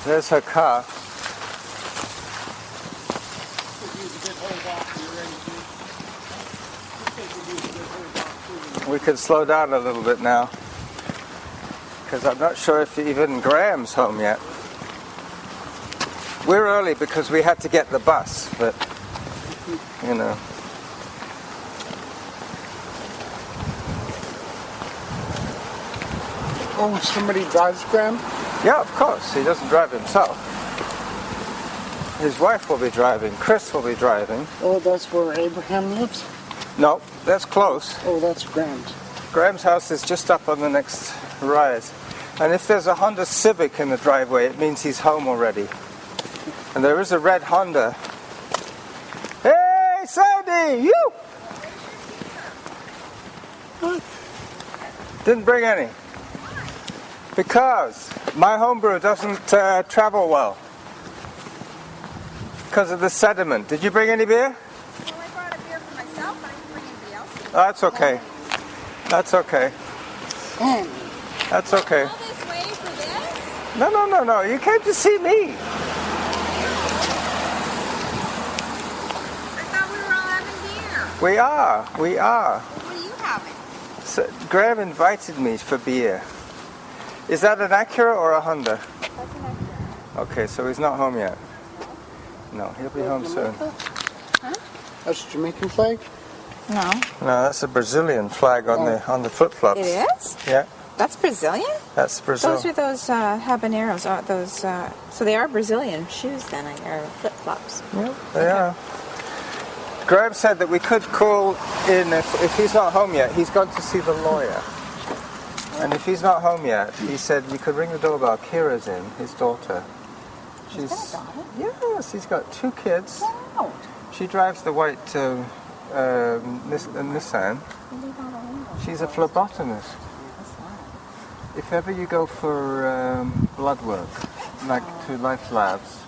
There's her car. We could slow down a little bit now, because I'm not sure if even Graham's home yet. We're early because we had to get the bus, but, you know. Oh, somebody drives Graham? Yeah, of course. He doesn't drive himself. His wife will be driving. Chris will be driving. Oh, that's where Abraham lives? No, that's close. Oh, that's Graham's. Graham's house is just up on the next rise. And if there's a Honda Civic in the driveway, it means he's home already. And there is a red Honda. Hey, Sandy! You! What? Didn't bring any. Because my homebrew doesn't travel well. Because of the sediment. Did you bring any beer? Well, I brought a beer for myself, but I didn't bring anybody else. Oh, that's okay. That's okay. That's okay. All this way for this? No. You came to see me. I thought we were all having beer. We are. What are you having? So, Graham invited me for beer. Is that an Acura or a Honda? That's an extra. Okay, so he's not home yet. No, he'll be home soon. That's a Jamaican flag? No. No, that's a Brazilian flag on the flip-flops. It is? Yeah, That's Brazilian? that's Brazil. Those are those habaneros. So they are Brazilian shoes then, or flip-flops. Yeah, they are. Graham said that we could call in if he's not home yet. He's gone to see the lawyer. And if he's not home yet, he said you could ring the doorbell. Kira's in, his daughter. He's got a daughter? Yes, he's got 2 kids. Wow. She drives the white Nissan. She's a phlebotomist. If ever you go for blood work, like to Life Labs,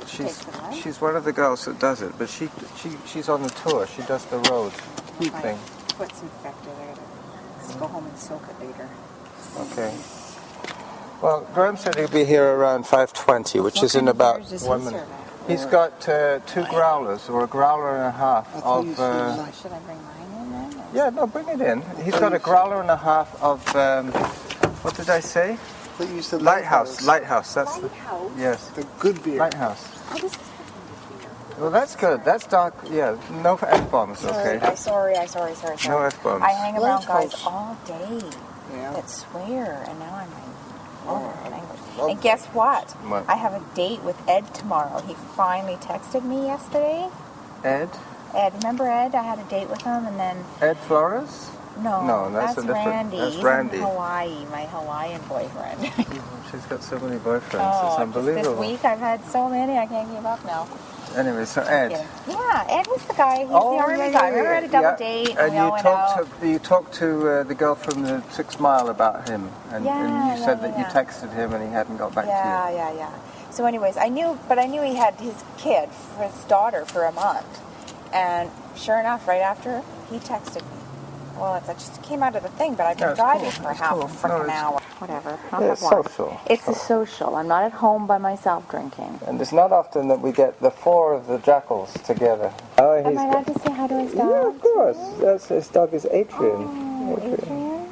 she's one of the girls that does it. But she's on the tour. She does the road thing. Foot's infected. I gotta go home and soak it later. Okay. Well, Graham said he'll be here around 5:20, which is in about 1 minute. He's got 2 growlers, or a growler and a half of... Should I bring mine in then? Yeah, no, bring it in. He's got a growler and a half of... what did I say? But you said Lighthouse. Lighthouse, that's the... Lighthouse? Yes, The good beer. Lighthouse. Oh, this is fucking Well, that's good. That's dark. Yeah, no F-bombs, okay? Sorry. No F-bombs. I hang around guys Lighthouse. all day Yeah. that swear, and now I'm like, language. Well, And guess what? What? I have a date with Ed tomorrow. He finally texted me yesterday. Ed? Ed, remember Ed? I had a date with him, and then Ed Flores? no, that's a different... Randy. That's He's Randy. in Hawaii, my Hawaiian boyfriend. She's got so many boyfriends. It's Just unbelievable. this week I've had so many, I can't give up now. Anyway, so Ed. Yeah, Ed was the guy. He's the army guy. Remember, we had a double date, and we all went out. You talked to the girl from the 6 Mile about him, and you said that you texted him and he hadn't got back to Yeah. So anyways, I knew he had his kid, for his daughter, for a month. And sure enough, right after, he texted me. Well, it just came out of the thing, but I've been driving for half a freaking hour. Whatever. I'll you. have It's one. social. It's a social. I'm not at home by myself drinking. And it's not often that we get the 4 of the jackals together. Oh, Am I allowed to say hi to his dog? Yeah, of course. His dog is Adrian. Oh, Adrian?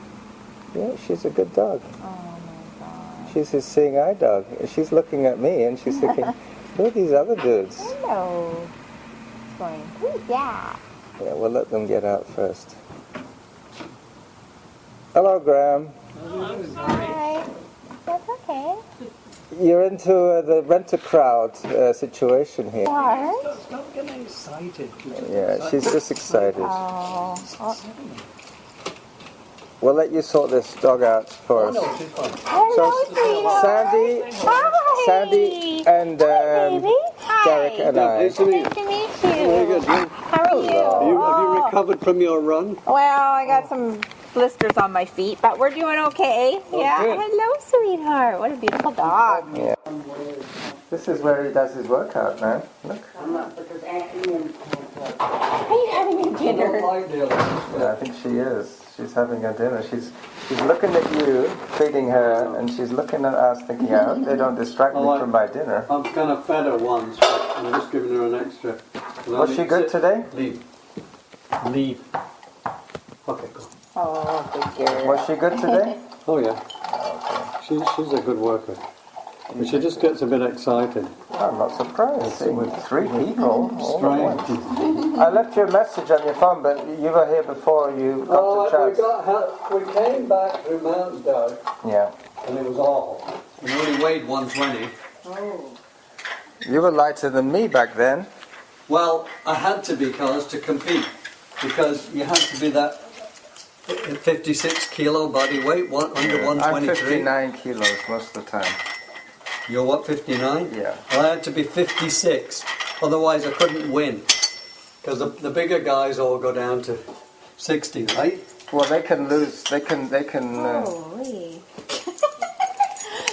Yeah, she's a good dog. Oh my God. She's his seeing eye dog. She's looking at me and she's thinking, who are these other dudes? Hello. It's going, ooh, yeah. Yeah, we'll let them get out first. Hello, Graham. Hi. That's okay. You're into the rent-a-crowd situation here. What? Stop getting excited. Yeah, she's just excited. Oh. We'll let you sort this dog out for us. Hello, Sandy, Hi. Sandy, and Baby. Derek and I. Nice to meet you. Nice to meet you. Very good. How are you? Have you recovered from your run? Well, I got some blisters on my feet, but we're doing okay. Yeah. good. Hello, sweetheart. What a beautiful dog. Yeah. This is where he does his workout now. Look. Are you having your dinner? Yeah, I think she is. She's having her dinner. She's looking at you, feeding her, and she's looking at us, thinking, I hope they don't distract me from my dinner. I've kind of fed her once, but I'm just giving her an extra. Was she good today? Leave. Leave. Okay, go. Oh, good girl. Was she good today? Oh yeah. She's a good worker. But she just gets a bit excited. I'm not surprised. Seeing with 3 people. all at once. Strange. I left you a message on your phone, but you were here before you got to chat. We came back through Mount Doug, Yeah. and it was all. We only weighed 120. You were lighter than me back then. Well, I had to be, Carlos, to compete. Because you had to be that 56 kilo body weight, under I'm 123. 59 kilos most of the time. You're what, 59? Yeah. Well, I had to be 56, otherwise I couldn't win. Because the bigger guys all go down to 60, right? Well, they can lose. They can. Holy.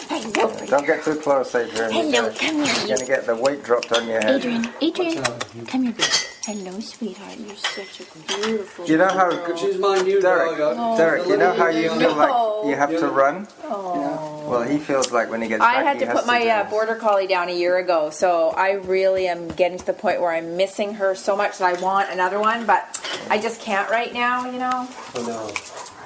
Hello. Don't get too close, Adrian. Hello, come You're here. gonna get the weight dropped on your head. Adrian, come here, baby. Hello, sweetheart. You're such a beautiful You know how girl. She's my new Derek, dog. Derek, you know how you feel like you have to Yeah. run? Oh. Well, he feels like when he gets back, I had he to has put my do this. border collie down a year ago, so I really am getting to the point where I'm missing her so much that I want another one, but I just can't right now, you know. I know.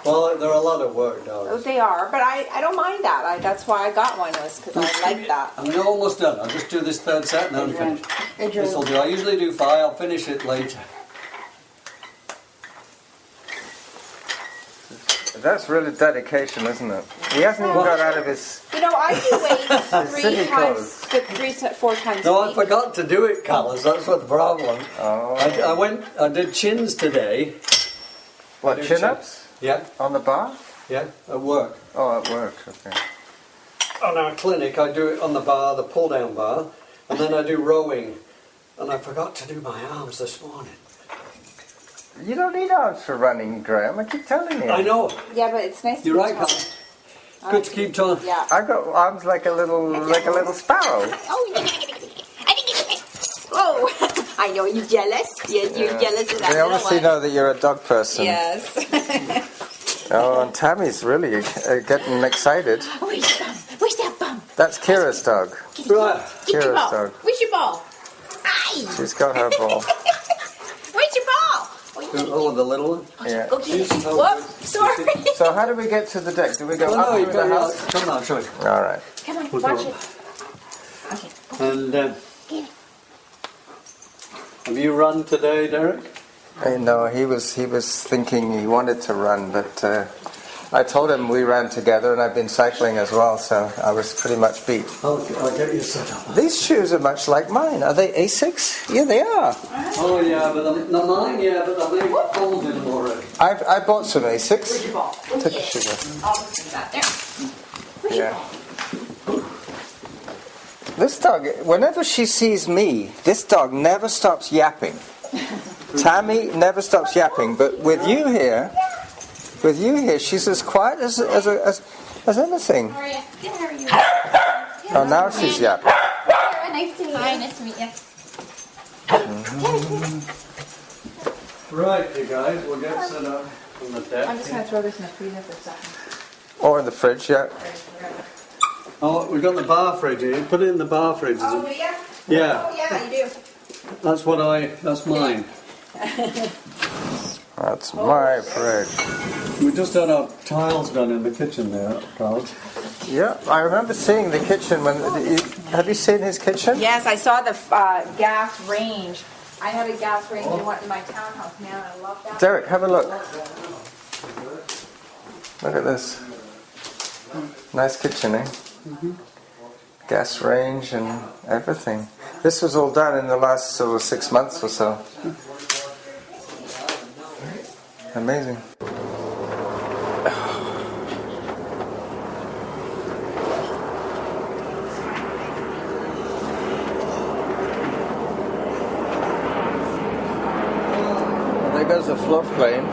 Well, they're a lot of work, dogs. They are, but I don't mind that. That's why I got one, was because I like that. I'm almost done. I'll just do this third set and then finish. This will do. I usually do 5. I'll finish it later. That's really dedication, isn't it? He hasn't even got out of his. You know, I do weights City three to 4 times No, a I week. forgot to do it, Carlos. That's what the problem. Oh. I did chins today. What, chin-ups? Yeah, On the bar? yeah, at work. Oh, at work, okay. On our clinic, I do it on the bar, the pull-down bar, and then I do rowing. And I forgot to do my arms this morning. You don't need arms for running, Graham. I keep telling you. I know. Yeah, but it's nice You're to right, be tall. Carlos. Good to keep on. Yeah. I got arms like a little sparrow. Oh, I know you're jealous. Yes, you're jealous of that They little obviously one. know that you're a dog person. Yes. Oh, and Tammy's really getting excited. Where's the bum? Where's that bum? That's Kira's dog. Right. Get your Kira's ball. dog. Where's your ball? Aye. She's got her ball. Where's your ball? Oh, the little one? Yeah. Go get it. She's- Whoop. Sorry. So how do we get to the deck? Do we go Oh, up no, you through got the your house? Come on, I'll show you. All right. Come on, We'll watch go. it. Okay. And have you run today, Derek? No, he was thinking he wanted to run, but I told him we ran together, and I've been cycling as well, so I was pretty much beat. I'll get you set up. These shoes are much like mine. Are they Asics? Yeah, they are. Oh, yeah, but not mine, yeah, but I've made holes in them already. I bought some Where's Asics. your ball? Took a sugar. I'll just leave that there. Where's your Yeah. ball? This dog, whenever she sees me, this dog never stops yapping. Tammy never stops yapping, but with you here, she's as quiet as anything. How are you? Good, how are you? Oh, now she's yapping. Nice to meet you. Hi, nice to meet you. Right, you guys, we'll get set up on the deck. I'm just going to throw this in the freezer for a second. Or in the fridge, yeah. Oh, we've got the bar fridge here. Put it in the bar fridge. Oh, will ya? Yeah, Oh, yeah, you do. that's mine. That's my fridge. We just had our tiles done in the kitchen there, Carl. Yeah, I remember seeing the kitchen when. Have you seen his kitchen? Yes, I saw the gas range. I had a gas range in my townhouse, man. I love that. Derek, have a look. Look at this. Nice kitchen, eh? Gas range and everything. This was all done in the last 6 months or so. Amazing. There goes the float plane.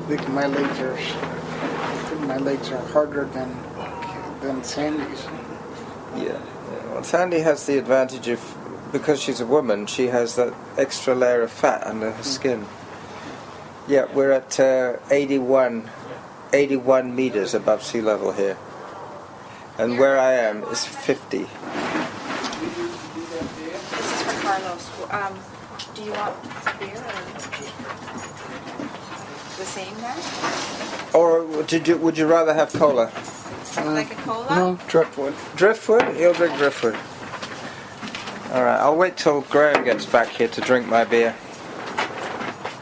Look at my lasers. my legs are harder than Sandy's. Yeah. Well, Sandy has the advantage of, because she's a woman, she has that extra layer of fat under her skin. Yeah, we're at 81 meters above sea level here. And where I am is 50. This is for Carlos. Do you want beer or the same there? Or would you rather have cola? Like a cola? No, driftwood. Driftwood? You'll drink driftwood. Alright, I'll wait till Graham gets back here to drink my beer.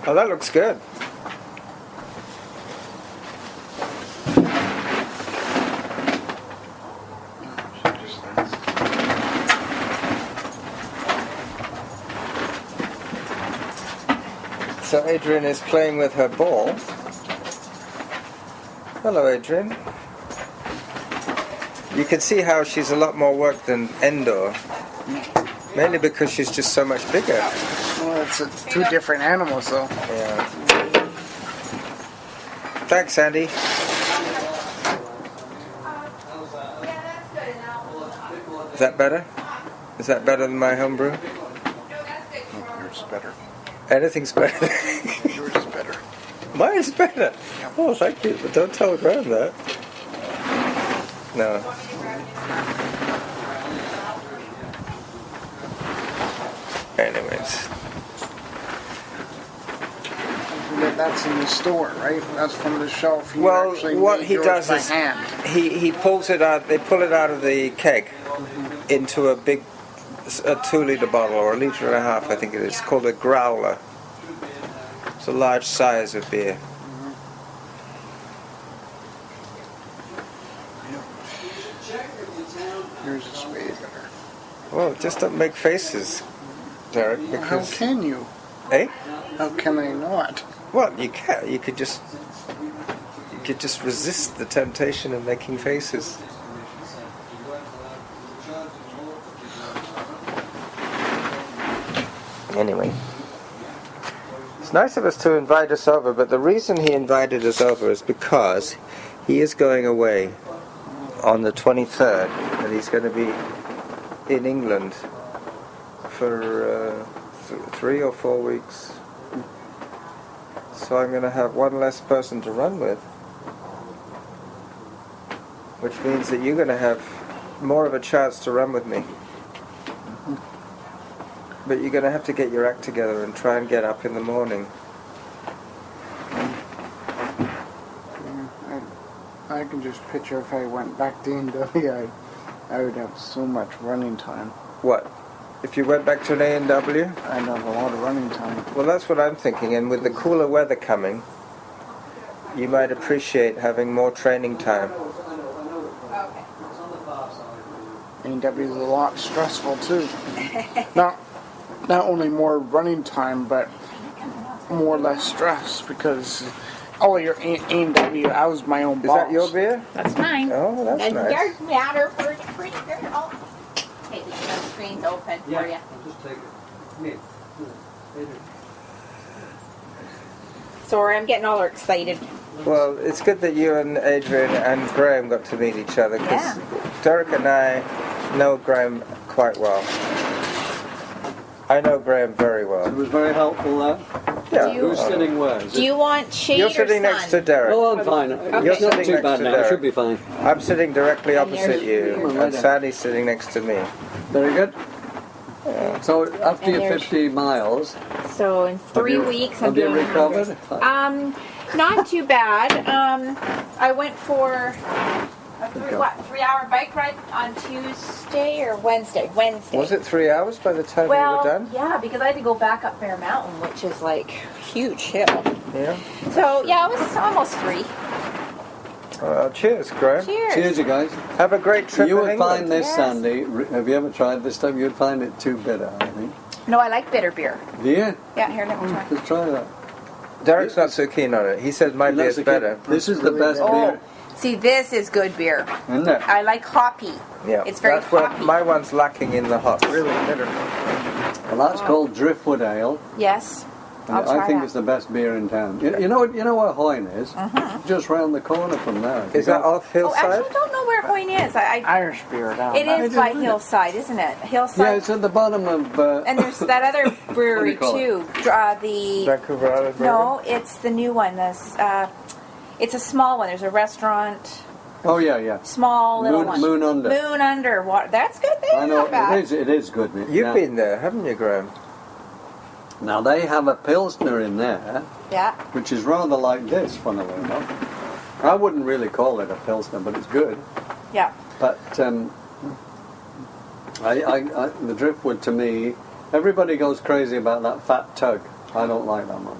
Oh, that looks good. So Adrian is playing with her ball. Hello, Adrian. You can see how she's a lot more work than Endor. Mainly because she's just so much bigger. Well, it's two different animals, though. Yeah. Thanks, Andy. Is that better? Is that better than my homebrew? Yours is better. Anything's better. Yours is better. Mine is better. Oh, thank you. But don't tell Graham that. No. Anyways. That's in the store, right? That's from the shelf. You Well, actually what made he yours does by is hand. he pulls it out. They pull it out of the keg into a 2-liter bottle or 1.5 liters, I think it is. It's called a growler. It's a large size of beer. Yours is way better. Well, just don't make faces, Derek. How Because can you? eh? How can I not? Well, you can't. You could just resist the temptation of making faces. Anyway, it's nice of us to invite us over, but the reason he invited us over is because he is going away on the 23rd, and he's going to be in England for 3 or 4 weeks. So I'm going to have one less person to run with, which means that you're going to have more of a chance to run with me. But you're going to have to get your act together and try and get up in the morning. I can just picture if I went back to NW, I would have so much running time. What? If you went back to an A&W? I'd have a lot of running time. Well, that's what I'm thinking. And with the cooler weather coming, you might appreciate having more training time. NW is a lot stressful too. Not only more running time, but more or less stress because all your A&W, I was my own Is boss. that your beer? That's mine. Oh, that's And nice. yours matter for pretty girl. Hey, the screen's open for you. I'll just take it. Me. Sorry, I'm getting all excited. Well, it's good that you and Adrian and Graham got to meet each other, because Derek and I know Graham quite well. I know Graham very It well. was very helpful there. Yeah. Who's sitting where? Is Do it? you want shade You're or sitting sun? next to Derek. Oh, I'm fine. You're It's not sitting too next bad to now. Derek. It should be fine. I'm sitting directly opposite there's- you, and Sandy's sitting next to me. Very good. So after And your there's- 50 miles, So in 3 weeks, I'm have you doing 100. recovered? Not too bad. I went for a 3-hour bike ride on Tuesday or Wednesday. Was it 3 hours by the time you Well, were done? yeah, because I had to go back up Bear Mountain, which is like huge hill. Yeah. So yeah, it was almost 3. Cheers, Graham. Cheers. Cheers, you guys. Have a great trip You in would England. find this, Yes. Sandy, have you ever tried this stuff? You'd find it too bitter, I think. No, I like bitter beer. Do you? Yeah, here, let me try. Just try that. Derek's not so keen on it. He says my That's beer's the key. better. This is the best Oh, beer, see, this is good beer. isn't it? I like hoppy. Yeah. It's very That's what hoppy. my one's lacking in the hops. Really bitter. Well, that's called Driftwood Ale. Yes. And I'll I try think that. it's the best beer in town. You know where Hoyne is? Just round the corner from there. Is that off Oh, Hillside? actually, I don't know where Hoyne is. Irish beer down It there. is by Hillside, isn't it? Hillside. Yeah, it's at the bottom of. And there's that other brewery call it? too. The Vancouver Island Brewery? no, it's the new one. It's a small one. There's a restaurant. Oh yeah. Small little one. Moon Under. Moon Under. That's good there. I know Not bad. it is good. You've Now- been there, haven't you, Graham? Now they have a Pilsner in there, Yeah. which is rather like this, funnily enough. I wouldn't really call it a Pilsner, but it's good. Yeah. But the Driftwood to me, everybody goes crazy about that Fat Tug. I don't like that much.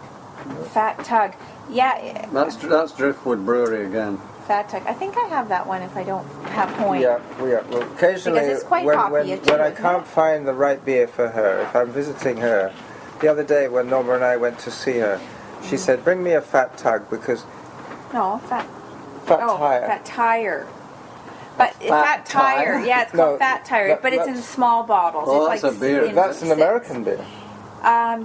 Fat Tug. Yeah. That's Driftwood Brewery again. Fat Tug. I think I have that one if I don't have Hoyne. Yeah. Well, occasionally, Because it's quite when hoppy, too, I isn't can't it? find the right beer for her, if I'm visiting her, the other day when Norma and I went to see her, she said, "Bring me a Fat Tug because No, Fat. Fat Oh, Tire." Fat Tire. But Fat Fat Tire. Tire? Yeah, it's called No, Fat Tire, but it's in that's- small bottles. Oh, it's that's a beer. in That's an six. American beer.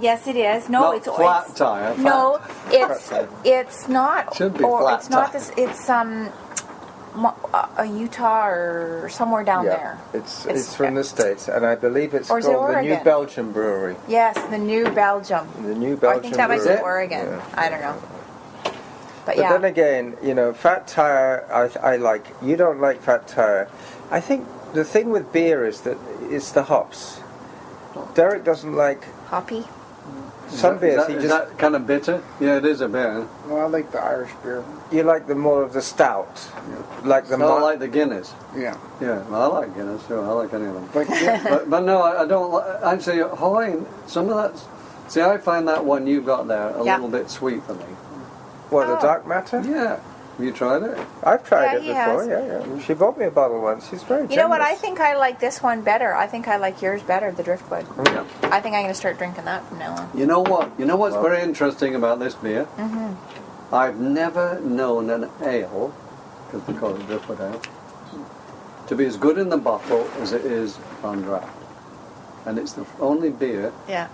Yes, it is. No, Not it's Flat it's, Tire. No, it's Tire. it's not. Should be or Flat it's not Tire. this. It's Utah or somewhere down Yeah, there. it's from the States, and I believe it's Or is it called the New Oregon? Belgium Brewery. Yes, the New Belgium. The New I Belgium think that might be Brewery. Oregon. Yeah. I don't know. But But yeah. then again, Fat Tire, I like. You don't like Fat Tire. I think the thing with beer is that it's the hops. Derek doesn't like Hoppy. some beers. Is that kind of bitter? Yeah, it is a bit. Well, I like the Irish beer. You like the more of the stout, like the. I like the Guinness. Yeah. Yeah, well, I like Guinness too. I like any of them. Like, yeah, But no, I don't. Actually, Hoyne, some of that. See, I find that one you got there a Yeah. little bit sweet for me. What, the Oh. dark matter? Yeah, have you tried it? I've tried Yeah, it he before. has. Yeah. She bought me a bottle once. She's very. You know what? I generous. think I like this one better. I think I like yours better, the Driftwood. Yeah. I think I'm going to start drinking that from now on. You know what? You know what's very interesting about this beer? I've never known an ale, because we call it Driftwood ale, to be as good in the bottle as it is on draft. And it's the only beer Yeah.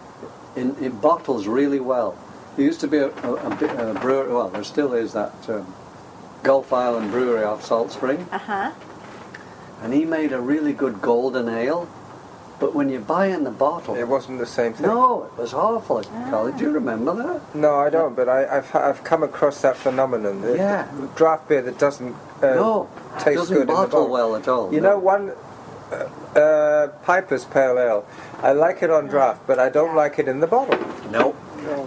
it bottles really well. There used to be a brewery, well, there still is that Gulf Island Brewery off Salt Spring, Uh-huh. and he made a really good golden ale, but when you buy in the bottle, It wasn't the same thing. no, it was awful at college. Do you remember that? No, I don't. But I've come across that phenomenon. The Yeah. draft beer that doesn't No, it taste doesn't good in the bottle bottle. well at all. You no. know, one Piper's Pale Ale. I like it on draft, but I don't like it in the bottle. No.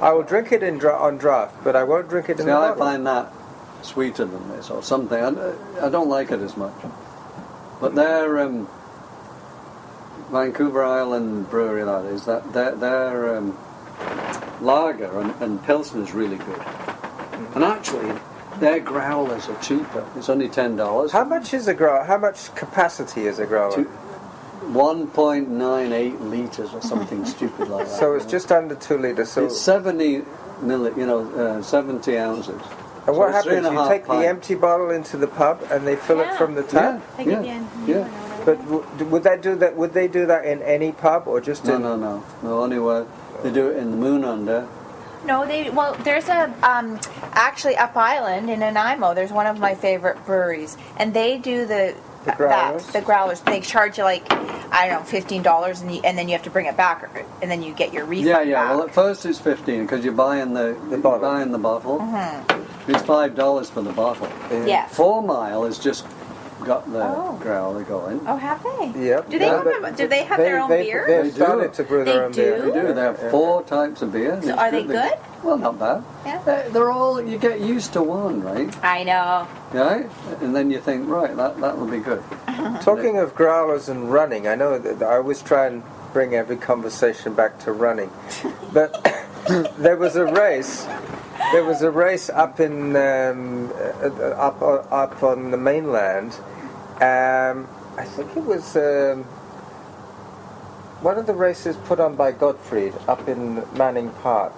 I will drink it on draft, but I won't drink it in See, the I bottle. find that sweeter than this or something. I don't like it as much. But their Vancouver Island Brewery, that is, their lager and Pilsner is really good. And actually, their growlers are cheaper. It's only $10. How much is a growler? How much capacity is a growler? 1.98 litres or something stupid like that. So it's just under 2 litres. So It's 70 70 ounces. and so what it's happens? You 3.5 take the pints. empty bottle into the pub and they fill it Yeah. from the Yeah, tap. They give yeah, you a yeah. new one. But would they do that? Would they do that in any pub or just in? No, only where they do it in the Moon Under. No, there's a actually up island in Nanaimo. There's one of my favorite breweries, and they do the growlers? the growlers. They charge you like I don't know $15, and then you have to bring it back, and then you get your refund. Yeah. Back. Well, at first it's 15 because you're buying the bottle. Buying the bottle. It's $5 for the bottle. Yes. 4 Mile has just got the Oh. growler going. Oh, have they? Yep. Do they Yeah, do they have their own beer? They've They do. started to brew their They own beer. do? They do. There are 4 types of beer. and So it's are they They're- good? Well, not bad. Yeah. They're all. You get used to one, right? I know. Right? And then you think, right, that will be good. Talking of growlers and running, I know that I always try and bring every conversation back to running, but there was a race. There was a race up in up on the mainland. I think it was one of the races put on by Gottfried up in Manning Park,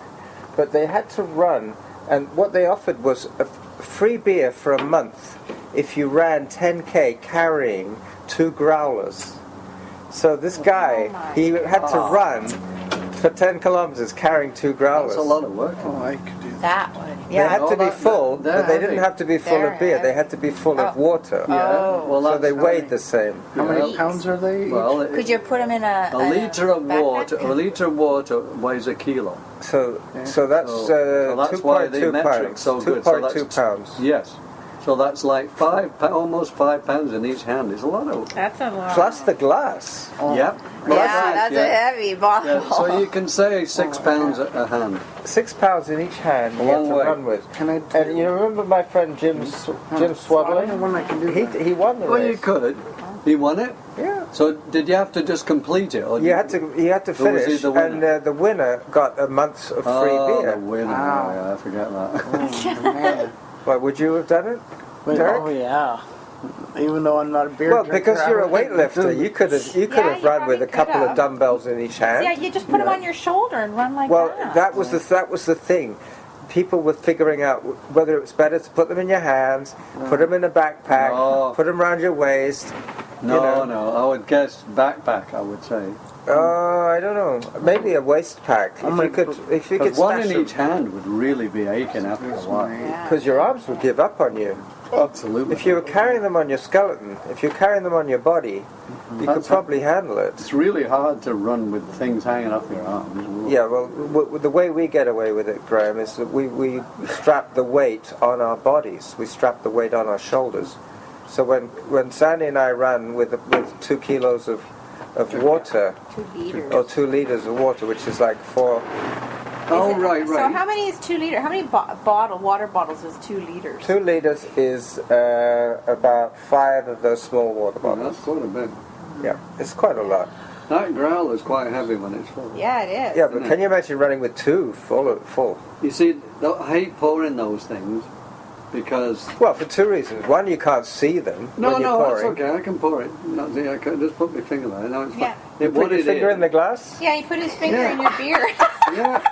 but they had to run, and what they offered was a free beer for a month if you ran 10k carrying 2 growlers. So this guy, he had to run for 10 kilometers carrying 2 growlers. That's a lot of work. Oh, I could do that. That one. They Yeah. had to be that- full, they're but they didn't heavy. have to be full They're of beer. They heavy. had to be full of water. Yeah. Well, So that's they weighed the same. How many Yeah. pounds are they? Well, Could you put them in a liter of backpack? water. A liter of water weighs a kilo. So that's So that's why the 2.2 metric's pounds. so good. So 2.2 that's- pounds. Yes. So that's like almost 5 pounds in each hand. It's a lot of. That's a lot. Plus the glass. Yep. Yeah, that's a heavy bottle. Yeah, so you can say 6 pounds a hand. 6 pounds in each hand you have long to way. run with. Can I? And you remember my friend Jim Swaddling? When I can do that. He won the Well, you race. could. He won it. Yeah. So did you have to just complete it, or You had to Who was he, finish, the winner? and the winner got a month of free Oh, beer. the winner! Wow. Yeah, I forget that. Oh, man. Well, would you have done it, Wait, Derek? oh yeah. Even though I'm not a beer Well, drinker, because I you're a would think to weightlifter, do you it. could have Yeah, run you with a probably couple of could've. dumbbells in each hand. Yeah, you just put them on your shoulder and run like Well, that. that was the thing. People were figuring out whether it was better to put them in your hands, put them in a backpack, No. put them around your waist. No, You know. no. I would guess backpack. I would say. Oh, I don't know. Maybe a waist pack. Oh If my you could, if you could Because one smash in each hand would really be aching after a while. because your arms would give up on you. Absolutely. If you were carrying them on your skeleton, if you're carrying them on your body, you could That's probably handle it. It's really hard to run with things hanging off your arms. Yeah, well, the way we get away with it, Graham, is that we strap the weight on our bodies. We strap the weight on our shoulders. So when Sandy and I ran with 2 kilos of water, 2 liters. or 2 liters of water, which is like 4. Oh, right, So right. how many is 2 liter? How many water bottles is 2 liters? 2 liters is about 5 of those small water Oh, bottles. that's quite a bit. Yeah, it's quite a lot. That growler is quite heavy when it's full. Yeah, it is. Yeah, but can you imagine running with 2 full? You see, I hate pouring those things because... Well, for 2 reasons. One, you can't see them No, when you're no, that's pouring. okay. I can pour it. No, see, I can just put my finger there. No, it's fine. Yeah. You put your finger in the glass? Yeah, he put his finger Yeah. in your beer. Yeah.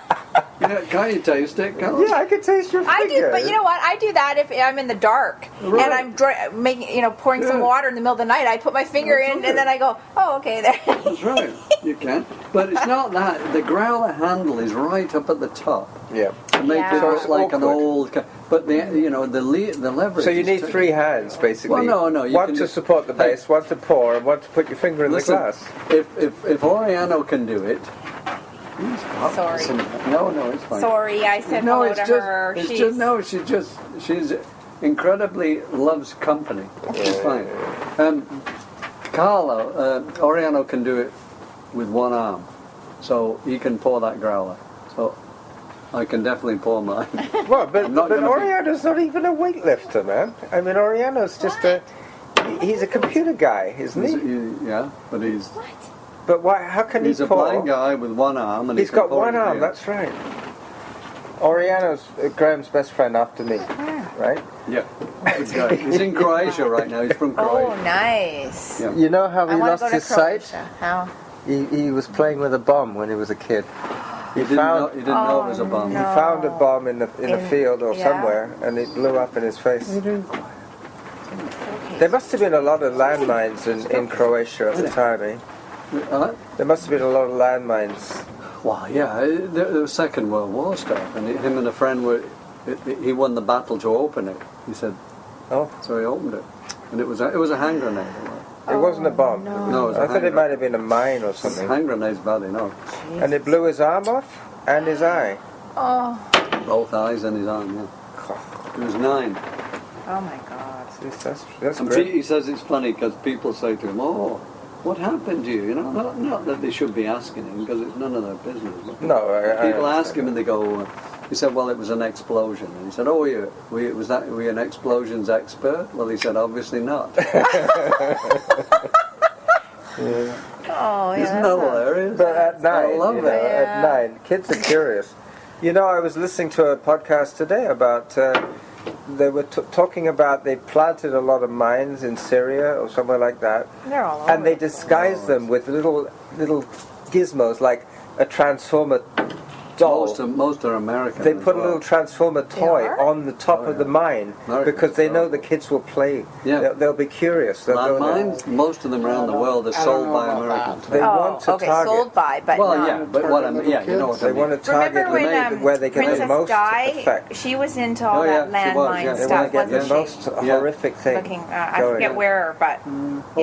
Yeah, can you taste it? Can't Yeah, I can taste your finger. I do, but you know what? I do that if I'm in the dark Right. and I'm making, pouring some Yeah. water in the middle of the night. I put my finger That's in okay. and then I go, oh, okay, there. That's right. You can. But it's not that. The growler handle is right up at the top. Yeah. To make Yeah. it So look it's like an awkward. old... But the leverage... So you is need too- 3 hands, basically. Well, no, you one can to just- support the base, one to pour, and one to put your finger in Listen, the glass. If Oriano can do it... Sorry. No, it's fine. Sorry, I said No, hello it's to just, her. it's She's, just no. She's incredibly loves company. It's fine. Carlo Oriano can do it with one arm, so he can pour that growler. So I can definitely pour mine. Well, but I'm not gonna be- Oriano's not even a weightlifter, man. I mean, Oriano's just he's a computer guy, isn't he? Yeah, but he's But why? How can a he pour? blind guy with one arm, and He's he can got pour one his arm. beer. That's right. Oriano's Graham's best friend after me, right? Yeah, good guy. He's in Croatia right now. He's from Oh, Croatia. nice. Yeah. You know how I he want lost to go to his sight? Croatia. How? He was playing with a bomb when he was a kid. He didn't know it was a bomb. He found a bomb in a field or yeah. somewhere, and it blew up in his face. Okay. There must have been a lot of landmines in Croatia at the time, eh? There must have been a lot of landmines. Well, yeah, the Second World War stuff, and him and a friend he won the battle to open it. He said, Oh, so he opened it, and it was a hand grenade. it wasn't a bomb. No, it was I a thought it hand might have been a mine or grenade. something. Hand grenade's bad enough. And it blew his arm off and his eye. Oh, Both eyes and his arm. Yeah, he was 9. oh my God. That's And great. he says it's funny because people say to him, "Oh, what happened to you?" You know, not that they should be asking him because it's none of their business. But No, I people ask understand. him and they go. He said, "Well, it was an explosion." And he said, "Oh, were you an explosions expert?" Well, he said, "Obviously not." Oh, yeah. Isn't that hilarious? But at night, love it. at night, kids are curious. You know, I was listening to a podcast today about. They were talking about they planted a lot of mines in Syria or somewhere like that, They're all and over they the place. disguised them with little gizmos like a transformer doll. Most are American. They as put a well. little Transformer toy are? on the top Oh, of the yeah. mine American because they know style. the kids will play. Yeah. They'll be curious. They'll go there. Landmines, most of them around the world are I don't sold know by about Americans. They Oh, want to okay, target. sold by, but Well, not. yeah, but what I mean, yeah, you know what I They mean. want to target Remember when where they get Princess the most Di? effect. She was into all Oh, yeah, that she was, landmine yeah. They stuff, want to get the wasn't she? most Yeah. horrific thing. Looking, I going. forget where, but yeah,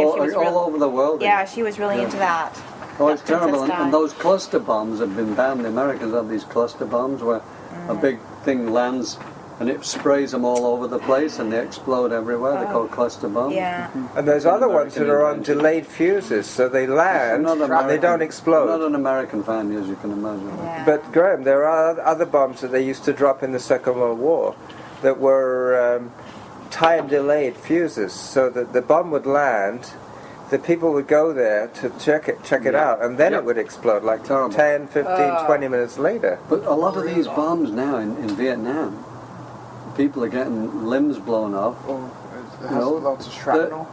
all, she was all really, over the world. yeah, she was really Yeah. into that. Oh, it's Princess terrible. And, Di. and those cluster bombs have been banned. The Americans have these cluster bombs where a big thing lands and it sprays them all over the place and they explode everywhere. They're called cluster bombs. Yeah. And there's other ones that are on American delayed fuses, so they land I'm not and they don't I'm explode. not an American fan, as you can imagine. Yeah. But Graham, there are other bombs that they used to drop in the Second World War that were time delayed fuses, so that the bomb would land, the people would go there to check it out, and then Yep. it would explode like Terrible. 10, 15, 20 minutes later. But a lot of these bombs now in Vietnam, people are getting limbs blown off. Oh, it has No. lots of shrapnel.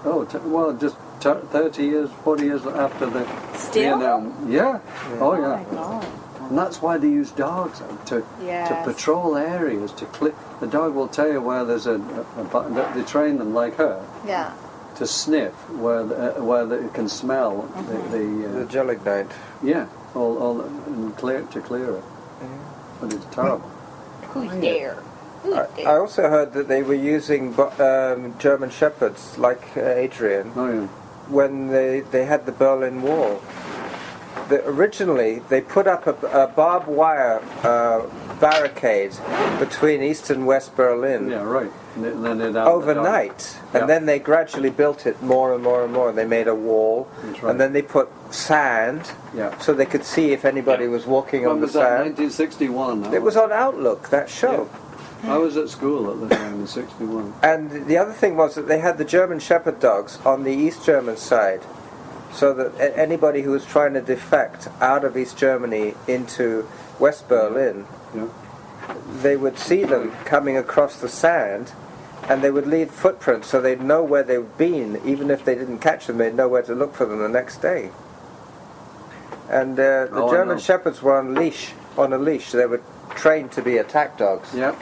Well, just 30 years, 40 years after the Still? Vietnam. Yeah. Oh, Oh yeah. my God. And that's why they use dogs to Yes. patrol areas, to clear. The dog will tell you where there's they train them like her Yeah. to sniff where it can smell The gelignite. yeah, all and clear it. But it's terrible. Who's there? Who's I there? also heard that they were using German Shepherds, like Adrian, Oh yeah. when they had the Berlin Wall. Originally, they put up a barbed wire barricade between East and West Berlin Yeah, right. And then they'd have overnight, Yeah. and then they gradually built it more and more and more. They made a wall, That's right. and then they put sand Yeah. so they could see if anybody was walking When on the was that? sand. 1961. It was on Outlook, that show. I was at school at the time in '61. And the other thing was that they had the German Shepherd dogs on the East German side, so that anybody who was trying to defect out of East Germany into West Berlin, Yeah. they would see them coming across the sand, and they would leave footprints so they'd know where they'd been. Even if they didn't catch them, they'd know where to look for them the next day. And the Oh, I German know. Shepherds were on a leash. They were trained to be attack dogs. Yep.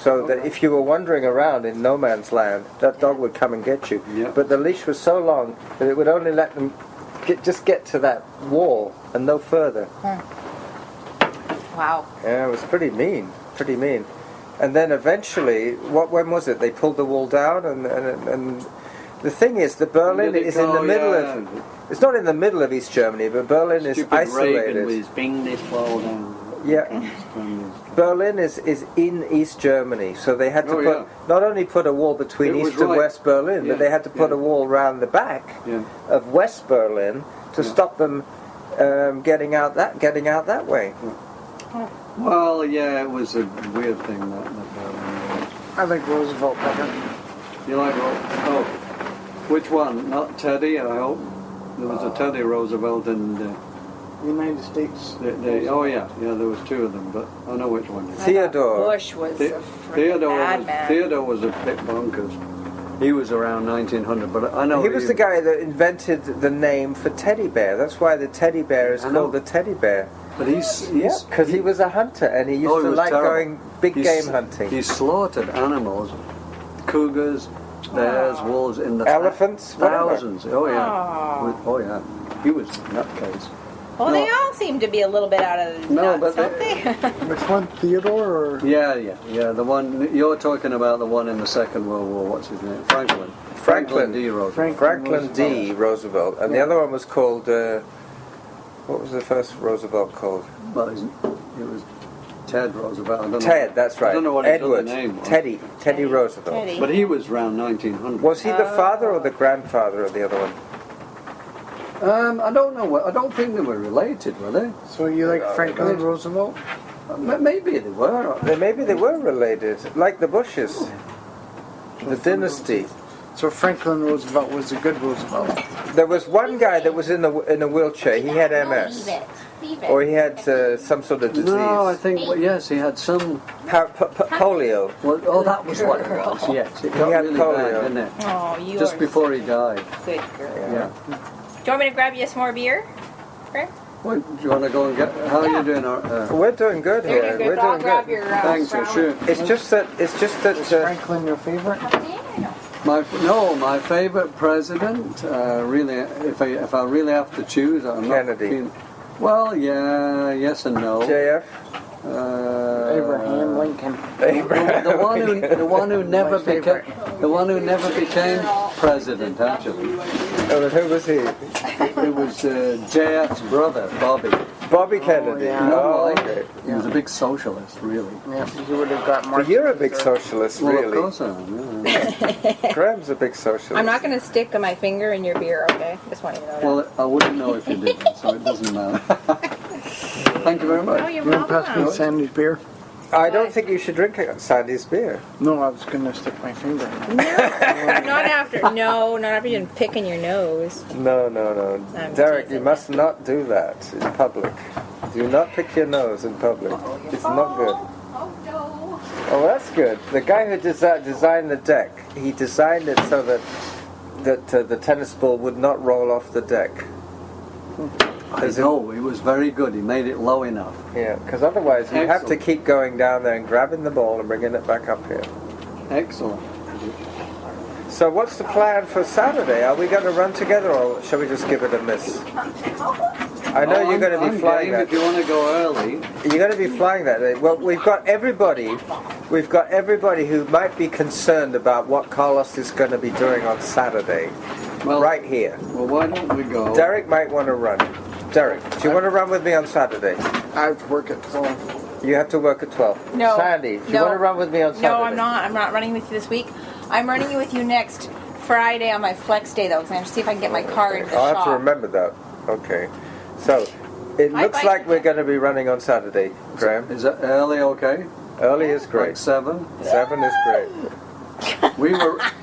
So that if you were wandering around in no man's land, that dog would come and get you. Yeah. But the leash was so long that it would only let them just get to that wall and no further. Wow. Yeah, it was pretty mean, pretty mean. And then eventually, when was it? They pulled the wall down, and the thing is, the Berlin Did it is in the go? middle Yeah. of. It's not in the middle of East Germany, but Berlin is Stupid Reagan isolated. was bring this wall down. Yeah. Berlin is in East Germany, so they had to Oh, put yeah. not only put a wall between It was East and right. West Berlin, Yeah, but they had to put yeah. a wall around the back Yeah. of West Berlin to Yeah. stop them getting out that way. Well, yeah, it was a weird thing that Berlin was. I think Roosevelt better. You like oh, which one? Not Teddy, I hope. There was a Teddy Roosevelt and United States. oh yeah, there was two of them, but I know which one. Theodore. Bush was The- a freaking madman. Theodore was a bit bonkers. He was around 1900, but I know He was the guy that invented the name for teddy bear. That's why the teddy bear is I know. called the teddy bear. But he's Yeah, because he was a hunter and he used Oh, he to was like terrible. going big He's- game hunting. He slaughtered animals, cougars, bears, wolves in the Elephants, whatever. thousands. Oh yeah, oh yeah. He was a nutcase. Well, No. they all seem to be a little bit out of the No, nuts, but don't they? Which one, Theodore or? Yeah. The one you're talking about, the one in the Second World War. What's his name? Franklin D. Roosevelt. Franklin D. Roosevelt. And the other one was called, what was the first Roosevelt called? Well, it was Ted Roosevelt. I don't know. Ted, that's right. I don't know what his Edward. other name was. Teddy Roosevelt. Teddy. But he was around 1900. Was he the father or the grandfather of the other one? I don't know. I don't think they were related, were they? So you like Franklin Roosevelt? Maybe they were. Maybe they were related, like the Bushes. The dynasty. So Franklin Roosevelt was a good Roosevelt. There was one guy that was in a wheelchair. He had No, MS. Leave it. Or he had some sort of disease. No, I think yes, he had some. Polio. Well, oh, that was what it was. Yes, it got had really polio. bad, didn't it? Oh, you Just are before he died. good girl. Yeah. Do you want me to grab you some more beer, Greg? What, do you want to go and get? How are you doing? We're doing good There here. you go. We're I'll doing grab good. your Thanks, you stroller. shoot. It's just that. Is Franklin your favorite? My favorite president. Really, if I really have to choose, I'm Kennedy. Well, yeah, yes and no. JF. Abraham Lincoln. The one who never My favorite. became president. Actually, Oh, who was he? it was JF's brother, Bobby. Bobby Kennedy. yeah. Oh, okay. He was a big socialist, really. Yeah, he would have got more. But you're a big socialist, Well, of really. course I am. Yeah. Graham's a big socialist. I'm not going to stick my finger in your beer, okay? Just want you to know that. Well, I wouldn't know if you didn't, so it doesn't matter. Thank you very much. Oh, you're You want to pass me welcome. Sandy's beer? I don't think you should drink Sandy's beer. No, I was gonna stick my finger in it. Not after. No, not after you've been picking your nose. No. I'm Derek, you teasing. must not do that in public. Do not pick your nose in public. It's not good. Oh no. Oh, that's good. The guy who designed the deck, he designed it so that the tennis ball would not roll off the deck. I know, he was very good. He made it low enough. Yeah, because otherwise you have to Excellent. keep going down there and grabbing the ball and bringing it back up here. Excellent. So what's the plan for Saturday? Are we going to run together or shall we just give it a miss? I know you're going to I'm be flying game that. if you want to go early. You're going to be flying that day. Well, we've got everybody who might be concerned about what Carlos is going to be doing on Saturday, Well, right here. Well, why don't we go? Derek might want to run. Derek, do you want to run with me on Saturday? I have to work at 12. You have to work at 12. No. Sandy, do you No. want to run with me on Saturday? No, I'm not. I'm not running with you this week. I'm running with you next Friday on my flex day, though. So I'm going to see if I can get my car into the I'll shop. have to remember that. Okay. So, it Hi, looks bye. like we're going to be running on Saturday, Graham. Is it early okay? Early is Like great. 7? 7 is great.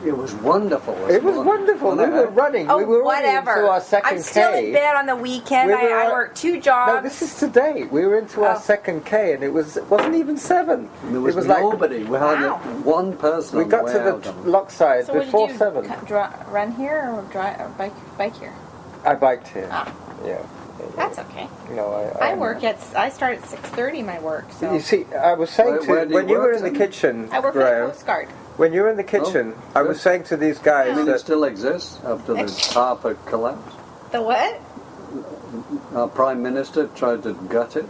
It was wonderful. It was wonderful. We were running. Oh, we were whatever. already into our second I'm still K. in bed on the weekend. We were I at- work 2 jobs. No, this is today. We were into our Oh. second K, and it wasn't even 7. There was it was like nobody. We had Wow. one person. we got way to out the on it. lock side So what before did you 7. run here or bike here? I biked here. Ah. Yeah. That's okay. No, I start at 6:30 my work. So You see, I was saying Where do you when you were work in the then? kitchen, I work for the Graham, Coast Guard. when you were in the kitchen, I was good. saying to these guys I mean, it that still exists after the Harper collapse. The what? Our Prime Minister tried to gut it.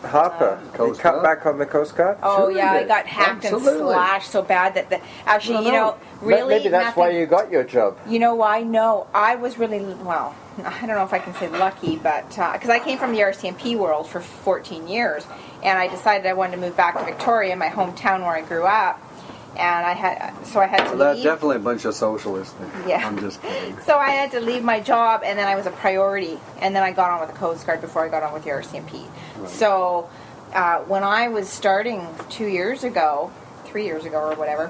Harper, he Coast cut Guard. back on the Coast Guard. Oh Sure yeah, he I did. got hacked Absolutely. and slashed so bad that actually, Well, you know, no. really Maybe that's why nothing- you got your job. You know why? No, I was really, well, I don't know if I can say lucky, but because I came from the RCMP world for 14 years, and I decided I wanted to move back to Victoria, my hometown where I grew up, and I had to They're leave. definitely a bunch of socialists. Yeah. I'm just kidding. So I had to leave my job, and then I was a priority, and then I got on with the Coast Guard before I got on with the RCMP. So when I was starting 3 years ago or whatever,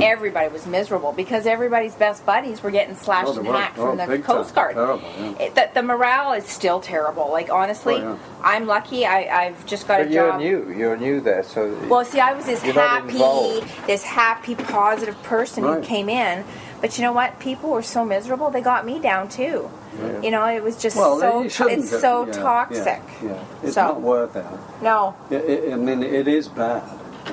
everybody was miserable because everybody's best buddies were getting slashed Oh, they and were. hacked Oh, from the big Coast time. Guard. Terrible, yeah. The morale is still terrible. Like honestly, Oh, yeah. I'm lucky. I've just got But a job. you're new there, so Well, see, I was this You're not involved. happy, positive person Right. who came in. But you know what? People were so miserable. They got me down too. Yeah. You know, it was just Well, so you shouldn't it's have- so yeah, toxic. Yeah. It's So- not worth it. No, I mean, it is bad.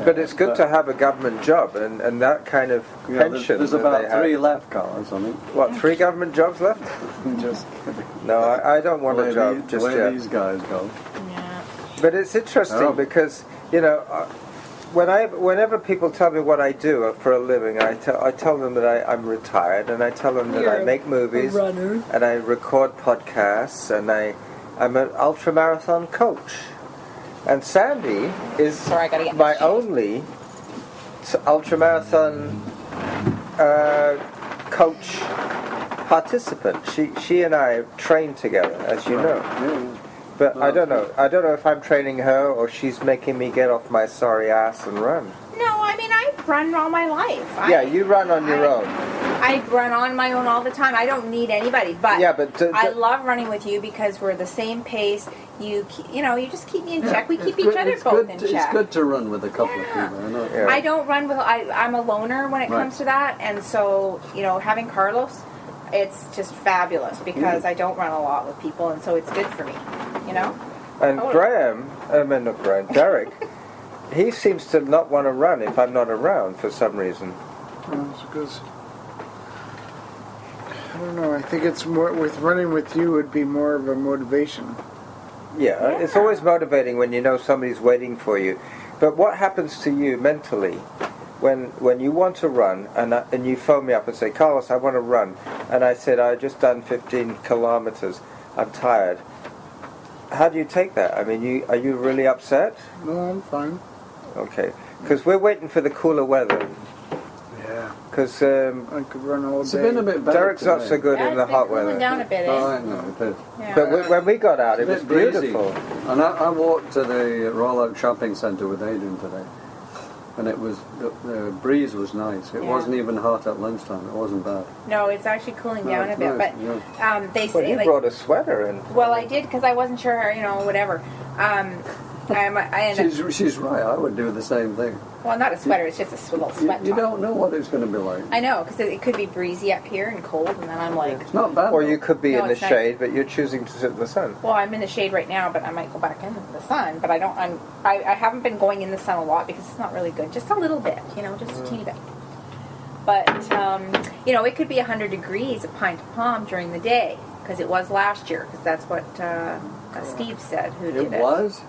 but it's good to have a government job and that kind of Yeah, pension. there's that about they have. 3 left, Carl, I mean. What, 3 government jobs left? Just kidding. No, I don't want a job just where yet. these guys go. yeah. But it's interesting Oh. because, you know, whenever people tell me what I do for a living, I tell them that I'm retired, and I tell them that I make movies, and I record podcasts, and I'm an ultramarathon coach. And Sandy is Sorry, I gotta get my my sheet. only ultramarathon coach participant. She and I train together, as you know. Yeah. But I don't know. I don't know if I'm training her or she's making me get off my sorry ass and run. No, I mean I've run all my life. Yeah, you run on your own. I run on my own all the time. I don't need anybody. But Yeah, but I love running with you because we're the same pace. You just keep me in check. We keep It's each good- other it's both good in to- check. It's good to run with a couple of Yeah. people. I know. Yeah. I don't run with. I'm a loner when it Right. comes to that, and so having Carlos, it's just fabulous because I don't run a lot with people, and so it's good for me, you know. And not Graham, Derek, he seems to not want to run if I'm not around for some reason. It's because I don't know. I think it's more with running with you would be more of a motivation. Yeah, it's always motivating when you know somebody's waiting for you. But what happens to you mentally when you want to run and you phone me up and say, Carlos, I want to run, and I said, I just done 15 kilometers, I'm tired. How do you take that? I mean, are you really upset? No, I'm fine. Okay, because we're waiting for the cooler weather. Yeah. Because I could run all day. It's been a bit better Derek's not today. so good in the hot cooling weather. down a bit, Oh, eh? I know, it is. Yeah. But when we got out, it It's was a bit breezy. beautiful. And I walked to the Royal Oak Shopping Centre with Adrian today, and it was the breeze was nice. It Yeah. wasn't even hot at lunchtime. It wasn't bad. No, it's actually cooling down a it's bit, nice, but they Well, say you like. brought a sweater in. Well, I did because I wasn't sure, whatever. I ended up, She's right. I would do the same thing. well, not a sweater. It's just a little sweat You top. don't know what it's going to be like. I know because it could be breezy up here and cold, and then I'm like, It's not bad. Or though. you could be No, in the it's nice. shade, but you're choosing to sit in the sun. well, I'm in the shade right now, but I might go back into the sun. But I don't. I haven't been going in the sun a lot because it's not really good. Just a little bit, just a teeny bit. But it could be 100 degrees at Pine to Palm during the day because it was last year. Because that's what Steve said. Who did It was?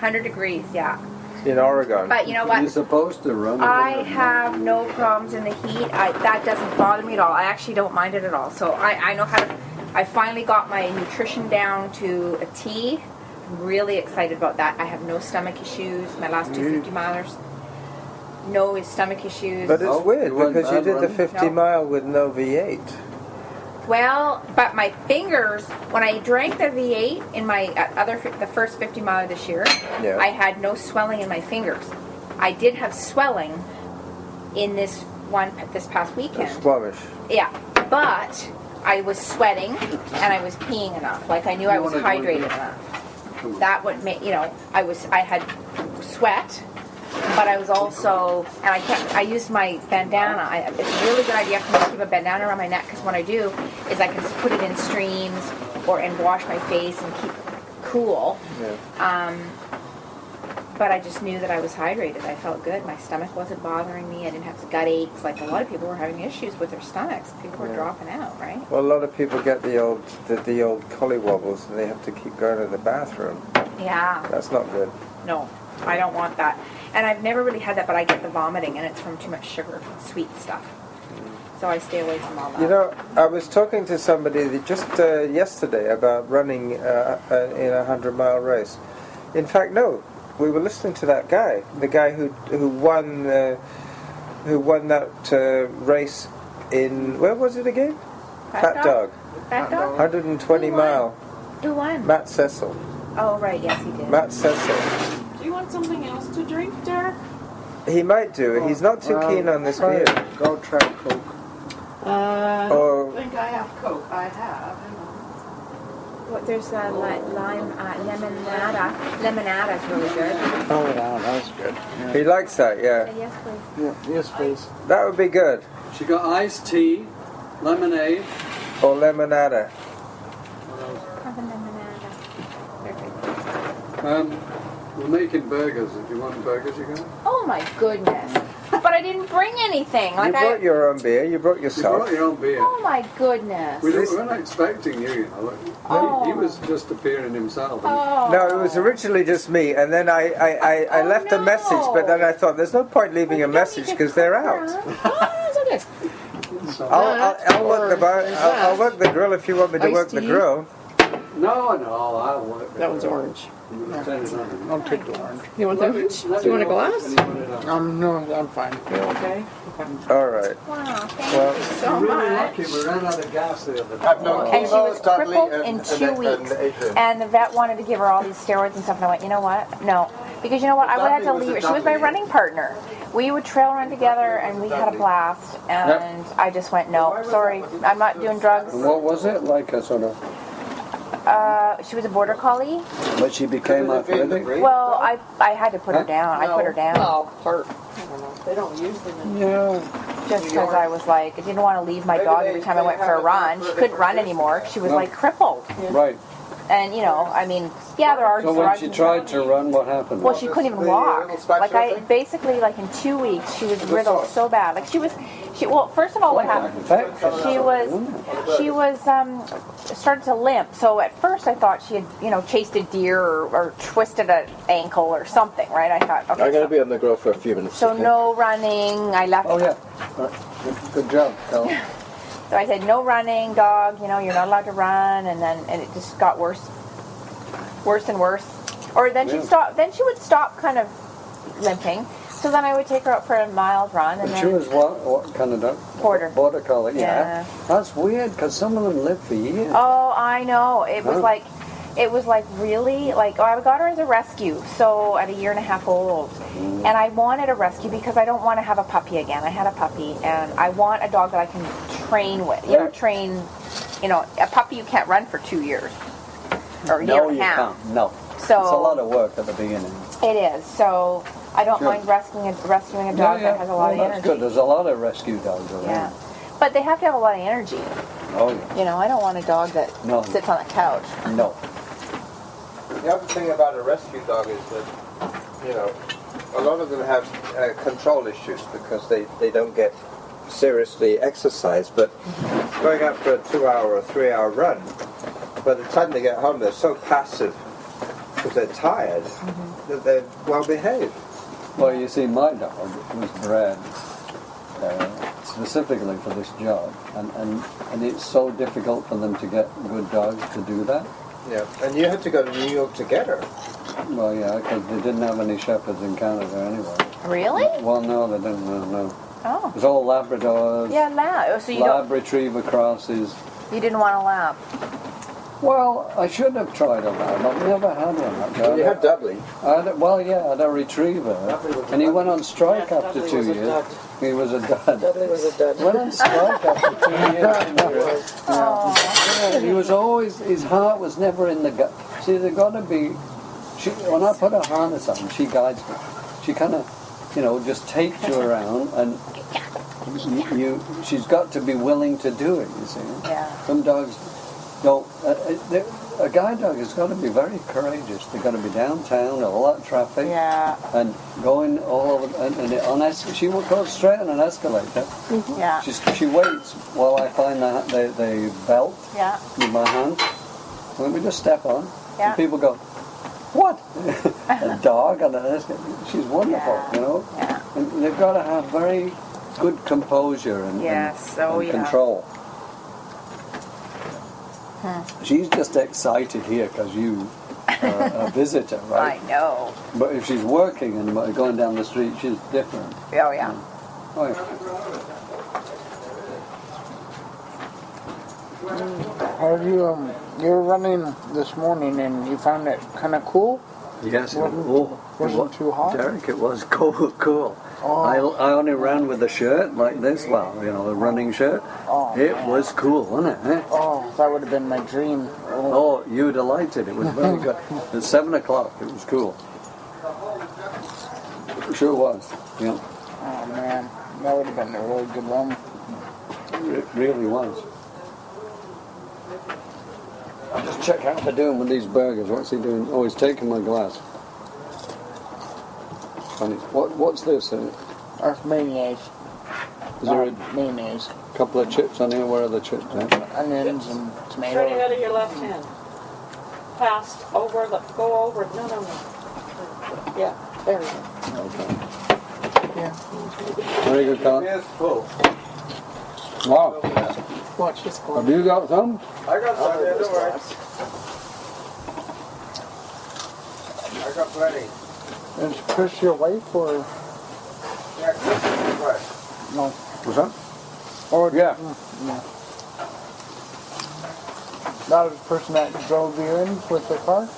100 degrees, yeah. In Oregon. But you know what? You're supposed to run. I have no problems in the heat. That doesn't bother me at all. I actually don't mind it at all. So I know how to. I finally got my nutrition down to a T. I'm really excited about that. I have no stomach issues. My last 250 milers, no stomach issues. But it's Oh, weird you weren't because you bad did the running? 50 No. mile with no V8. Well, but my fingers, when I drank the V8 in my the first 50 mile this year, Yeah. I had no swelling in my fingers. I did have swelling in this past weekend. Squamish. Yeah, but I was sweating and I was peeing enough. Like I knew I was hydrated enough. That would make I had sweat, but I was also I used my bandana. It's a really good idea for me to keep a bandana around my neck because what I do is I can just put it in streams and wash my face and keep it cool. Yeah. But I just knew that I was hydrated. I felt good. My stomach wasn't bothering me. I didn't have gut aches. Like a lot of people were having issues with their stomachs. People were dropping out, right? Well, a lot of people get the old collywobbles and they have to keep going to the bathroom. Yeah. That's not good. No, I don't want that. And I've never really had that, but I get the vomiting, and it's from too much sugar, sweet stuff. So I stay away from all that. You know, I was talking to somebody just yesterday about running in a 100-mile race. In fact, no, we were listening to that guy, the guy who won that race in, where was it again? Fat Dog. Fat dog? 120 Who won? mile. Who won? Matt Cecil. Oh, right, yes, he did. Matt Cecil. Do you want something else to drink, Derek? He might do. He's not too keen on this beer. Go try Coke. I Or don't think I have Coke. I have. Hang on. What, there's lime, lemonada. Lemonada is really good. Oh, yeah, that was good. he likes that, yeah. Yes, please. Yeah, yes, please. That would be good. She got iced tea, lemonade. Or lemonada. Have a lemonada. Perfect. We're making burgers. If you want burgers, you can. Oh my goodness! But I didn't bring anything. You Like brought your own beer. You brought You yourself. brought your own beer. Oh my goodness! We weren't expecting you, Oh. He was just appearing himself. Oh. No, it was originally just me, and then I Oh, left a message, but then I thought there's no point leaving a message because they're out. Oh, it's okay. I'll work the grill if you want me to Iced work the tea? grill. No, I'll work. That one's orange. Turn it on. I'll take the orange. You want the orange? Do you want a glass? No, I'm fine. Okay. All right. Wow! Thank Well, you so Really much. lucky. We ran out of gas the other day. I've known And she was crippled in 2 weeks. And the vet wanted to give her all these steroids and stuff. And I went, you know what? No. Because you know what? I would have to leave her. She was my running partner. We would trail run together and we had a blast. And I just went, no, sorry. I'm not doing drugs. And what was it? Like a sort of... She was a border collie. But she became athletic? Well, I had to put her down. I put her down. No, part. I don't know. They don't use them in Yeah. just because I was like, I didn't want to leave my dog every time I went for a run. She couldn't run anymore. She was like crippled. Right. And you know, I mean, yeah, there are. So when she tried to run, what happened? Well, she couldn't even walk. Like I basically, like in 2 weeks, she was riddled so bad. Like she. Well, first of all, what happened? She was started to limp. So at first, I thought she had, you know, chased a deer or twisted an ankle or something, right? I thought, okay. I'm going to be on the go for a few minutes. So okay? no running. I left. Oh yeah. Good job, Cal. So I said, no running, dog. You know, you're not allowed to run. And it just got worse and worse. Or then she'd stop. Then she would stop, kind of limping. So then I would take her out for a mild run. And She was what kind of dog? Border. Border collie. Yeah. That's weird because some of them live for years. Oh, I know. It was like really like, I got her as a rescue, so at 1.5 years old. And I wanted a rescue because I don't want to have a puppy again. I had a puppy, and I want a dog that I can train with. You know, a puppy you can't run for 2 years or a year and a half. No, you can't. No. So it's a lot of work at the beginning. it is. So I don't mind rescuing a dog that has a lot of that's energy. good. There's a lot of rescue dogs around. Yeah, but they have to have a lot of energy. Oh yeah. You know, I don't want a dog that sits on a couch. No. The other thing about a rescue dog is that, you know, a lot of them have control issues because they don't get seriously exercised. But going out for a 2-hour or 3-hour run, by the time they get home, they're so passive because they're tired that they're well behaved. Well, you see, my dog was bred specifically for this job, and it's so difficult for them to get good dogs to do that. Yeah, and you had to go to New York to get her. Well, yeah, because they didn't have any shepherds in Canada anyway. Really? Well, no, they didn't. No. Oh. It was all Labradors. Yeah, lab. So Lab Retriever crosses. You didn't want a lab. Well, I should have tried a lab. I've never had one. Actually. You had Dudley. I had a retriever, and he went on strike after 2 years. He was a dud. Dudley was a dud. Went on strike after 2 years. Yeah, he was always, his heart was never in the gut. See, there's got to be, when I put a harness on, she guides me. She kind of, you know, just takes you around, and she's got to be willing to do it, you see. Yeah. Some dogs don't, a guide dog has got to be very courageous. They've got to be downtown, all that traffic, and going all over. And she goes straight on an escalator. Yeah. She waits while I find the belt with my hand. Let me just step on. Yeah. And people go, "What? A dog on an escalator?" She's wonderful, you know. Yeah. And they've got to have very good composure and control. She's just excited here because you are a visitor, right? I know. But if she's working and going down the street, she's different. Oh, yeah. Oh, yeah. Are you were running this morning and you found it kind of cool? Yes, Wasn't too hot? Derek, it was cool. Oh. I only ran with a shirt like this, well, you know, a running shirt. Oh, It was cool, wasn't it? Eh? Oh, that would have been my dream. Oh, you'd have liked it. It was very good. At 7 o'clock, it was cool. It sure was. Yeah. Oh man, that would have been a really good run. It really was. I'll just check out what they're doing with these burgers. What's he doing? Oh, he's taking my glass. Funny. What's this? That's mayonnaise. Is there a Mayonnaise. couple of chips on here? Where are the chips? Onions and Straight tomatoes. ahead of your left hand. Past, over, go over. No. Yeah, there we go. Okay. Yeah. Very good, Colin. It's full. Wow. Watch this Have one. you got some? I got some, yeah, don't worry. I got plenty. Is Chris your wife or Yeah, Chris is fresh. no? What's that? Or Yeah. No. That was the person that drove you in with the car?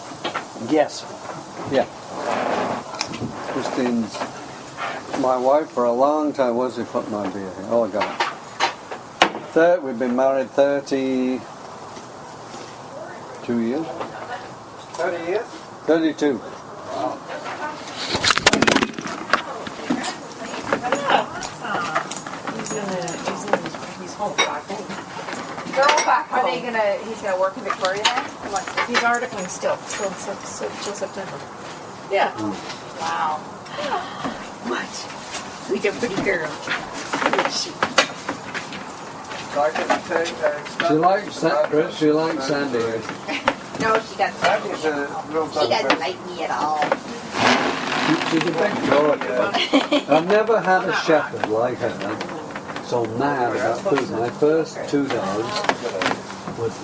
Yes. Yeah. Christine's my wife for a long time. Where's he put my beer here? Oh, I got it. We've been married 32 years. 30 years? 32. Oh, God, thank you. They're all back. Are they gonna? He's gonna work in Victoria then? What? He's articling still till September. Yeah. Wow. What? Who's a pretty girl? Who is she? So I can take She likes Chris. She likes Sandy. No, she doesn't. Sandy's a real She doesn't like me at all. She's a big Georgia. I've never had a shepherd like her. So mad about food. My first 2 dogs would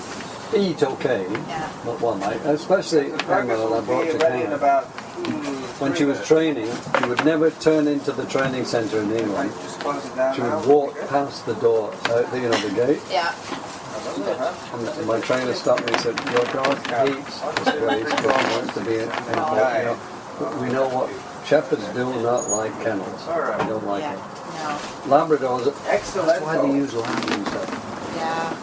eat okay, but one night, especially Emma, I brought to Canada. When she was training, she would never turn into the training centre in England. She would walk past the door, the gate. Yeah. And my trainer stopped me and said, "Your dog hates this place because he wants to be in we know what shepherds do not like kennels. They don't like it. No. Labradors, Excellent. that's why they use lambs and stuff. Yeah.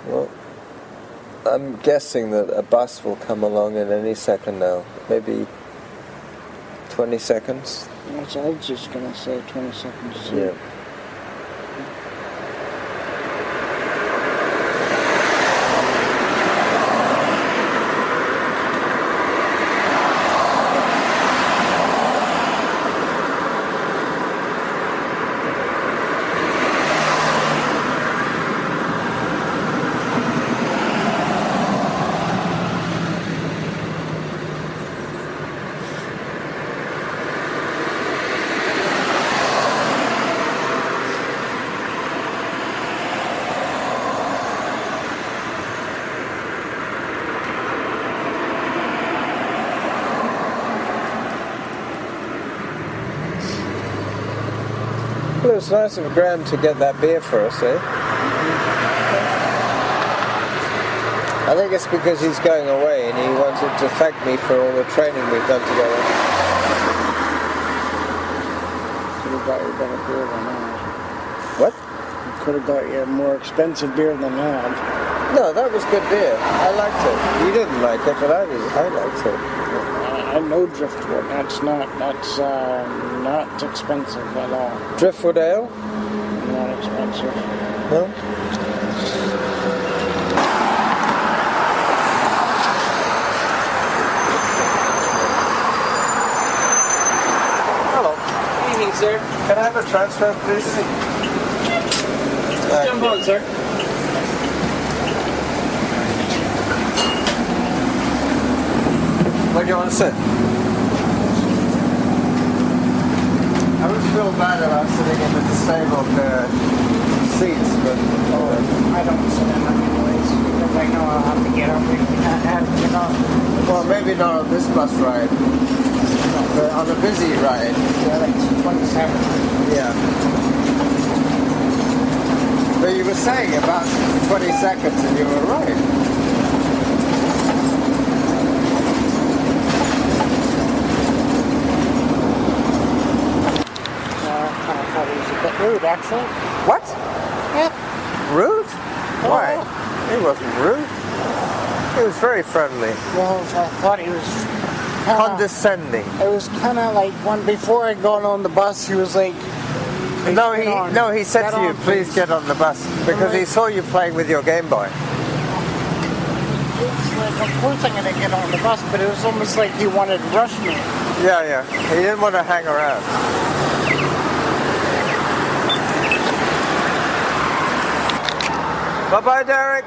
Well, I'm guessing that a bus will come along in any second now. Maybe 20 seconds. That's I was just gonna say 20 seconds. Yeah. Well, it was nice of Graham to get that beer for us, eh? I think it's because he's going away and he wanted to thank me for all the training we've done together. Could have got you a better beer than that. What? You could have got you a more expensive beer than that. No, that was good beer. I liked it. You didn't like it, but I liked it. I know Driftwood. That's not expensive at all. Driftwood Ale? Not expensive. No? Hello. Good evening, sir. Can I have a transfer, please? Jump on, sir. Where do you want to sit? I would feel bad if I was sitting in the disabled seats, but I don't sit in them anyways because I know I'll have to get up and get on. well, maybe not on this bus ride, but on a busy ride. Yeah, that's 27. Yeah. But you were saying about 20 seconds, and you were right. I thought he was a bit rude, actually. What? Yep. Rude? Why? He wasn't rude. He was very friendly. Well, I thought he was Condescending. It was kind of like when before I got on the bus, he was like, No, he said Get to you, on, please please." get on the bus, because he saw you playing with your Game Boy. It's like, of course I'm gonna get on the bus, but it was almost like he wanted to rush me. Yeah. He didn't want to hang around. Bye-bye, Derek.